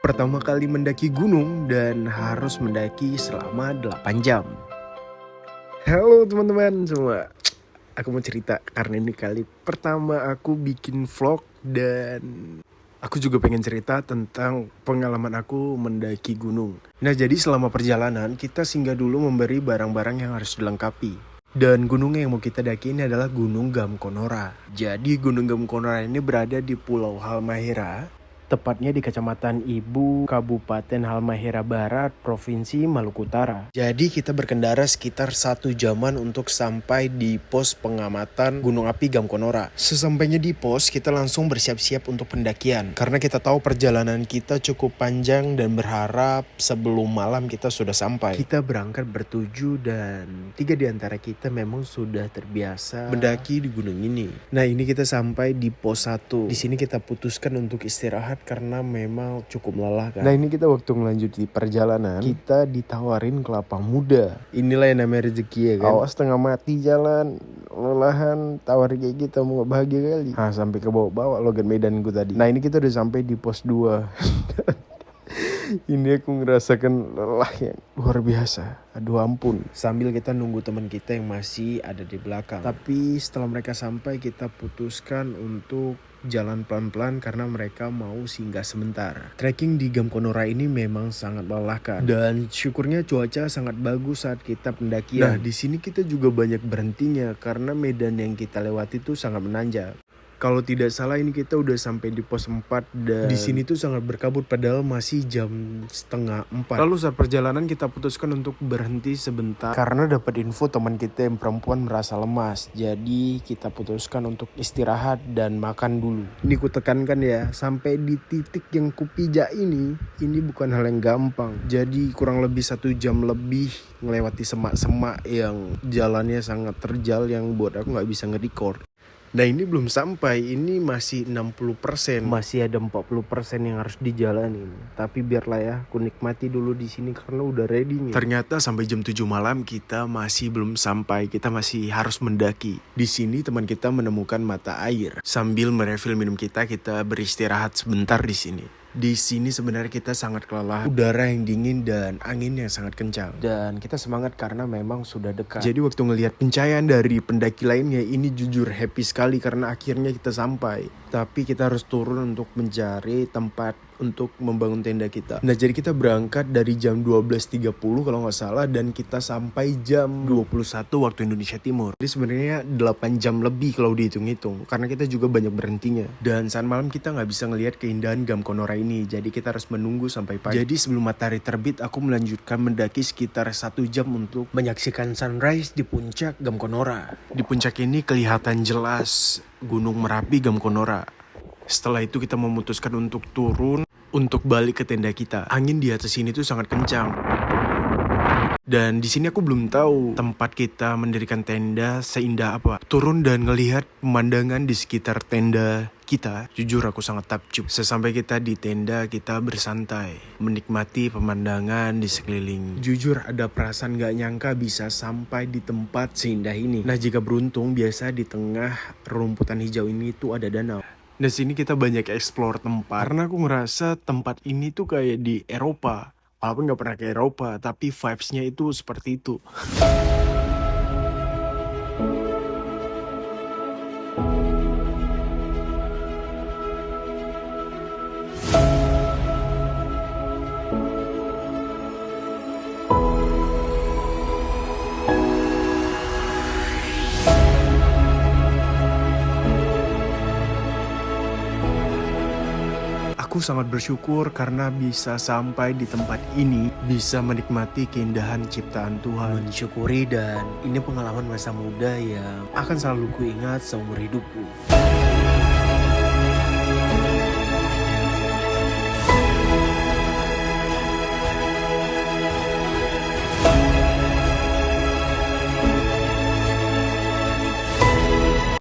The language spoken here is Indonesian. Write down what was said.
Pertama kali mendaki gunung dan harus mendaki selama 8 jam. Halo teman-teman semua. Aku mau cerita karena ini kali pertama aku bikin vlog dan aku juga pengen cerita tentang pengalaman aku mendaki gunung. Nah, jadi selama perjalanan kita singgah dulu memberi barang-barang yang harus dilengkapi. Dan gunung yang mau kita daki ini adalah Gunung Gamkonora. Jadi Gunung Gamkonora ini berada di Pulau Halmahera, tepatnya di Kecamatan Ibu, Kabupaten Halmahera Barat, Provinsi Maluku Utara. Jadi kita berkendara sekitar 1 jaman untuk sampai di pos pengamatan Gunung Api Gamkonora. Sesampainya di pos, kita langsung bersiap-siap untuk pendakian. Karena kita tahu perjalanan kita cukup panjang dan berharap sebelum malam kita sudah sampai. Kita berangkat bertujuh dan 3 di antara kita memang sudah terbiasa mendaki di gunung ini. Nah, ini kita sampai di pos 1. Di sini kita putuskan untuk istirahat karena memang cukup melelahkan. Nah, ini kita waktu melanjuti perjalanan, kita ditawarin kelapa muda. Inilah yang namanya rezeki ya kan. Awas setengah mati jalan, lelahan, tawarin kayak gitu, mau gak bahagia kali. Nah, sampai ke bawah-bawah logat medan gue tadi. Nah, ini kita udah sampai di pos 2. Ini aku ngerasakan lelah yang luar biasa. Aduh ampun. Sambil kita nunggu teman kita yang masih ada di belakang. Tapi setelah mereka sampai, kita putuskan untuk jalan pelan-pelan karena mereka mau singgah sebentar. Trekking di Gamkonora ini memang sangat melelahkan dan syukurnya cuaca sangat bagus saat kita pendakian. Nah, di sini kita juga banyak berhentinya karena medan yang kita lewati itu sangat menanjak. Kalau tidak salah ini kita udah sampai di pos 4 dan di sini tuh sangat berkabut padahal masih jam setengah 4. Lalu saat perjalanan kita putuskan untuk berhenti sebentar karena dapat info teman kita yang perempuan merasa lemas. Jadi kita putuskan untuk istirahat dan makan dulu. Ini ku tekankan ya, sampai di titik yang kupijak ini bukan hal yang gampang. Jadi kurang lebih 1 jam lebih melewati semak-semak yang jalannya sangat terjal yang buat aku gak bisa nge-record. Nah, ini belum sampai, ini masih 60%. Masih ada 40% yang harus dijalanin. Tapi biarlah ya, aku nikmati dulu di sini karena udah ready nih. Ternyata sampai jam 7 malam kita masih belum sampai, kita masih harus mendaki. Di sini teman kita menemukan mata air. Sambil merefill minum kita beristirahat sebentar di sini. Di sini sebenarnya kita sangat kelelahan, udara yang dingin dan angin yang sangat kencang. Dan kita semangat karena memang sudah dekat. Jadi waktu ngelihat pencahayaan dari pendaki lainnya, ini jujur happy sekali karena akhirnya kita sampai. Tapi kita harus turun untuk mencari tempat untuk membangun tenda kita. Nah, jadi kita berangkat dari jam 12.30 kalau nggak salah dan kita sampai jam 21 waktu Indonesia Timur. Jadi sebenarnya 8 jam lebih kalau dihitung-hitung karena kita juga banyak berhentinya. Dan saat malam kita nggak bisa ngelihat keindahan Gamkonora ini, jadi kita harus menunggu sampai pagi. Jadi sebelum matahari terbit, aku melanjutkan mendaki sekitar 1 jam untuk menyaksikan sunrise di puncak Gamkonora. Di puncak ini kelihatan jelas Gunung Merapi Gamkonora. Setelah itu kita memutuskan untuk turun untuk balik ke tenda kita. Angin di atas sini tuh sangat kencang. Dan di sini aku belum tahu tempat kita mendirikan tenda seindah apa. Turun dan ngelihat pemandangan di sekitar tenda kita, jujur aku sangat takjub. Sesampai kita di tenda, kita bersantai, menikmati pemandangan di sekeliling. Jujur ada perasaan gak nyangka bisa sampai di tempat seindah ini. Nah, jika beruntung, biasa di tengah rumputan hijau ini tuh ada danau. Nah, sini kita banyak explore tempat. Karena aku ngerasa tempat ini tuh kayak di Eropa. Walaupun gak pernah ke Eropa, tapi vibes-nya itu seperti itu. Aku sangat bersyukur karena bisa sampai di tempat ini, bisa menikmati keindahan ciptaan Tuhan, mensyukuri, dan ini pengalaman masa muda yang akan selalu kuingat seumur hidupku.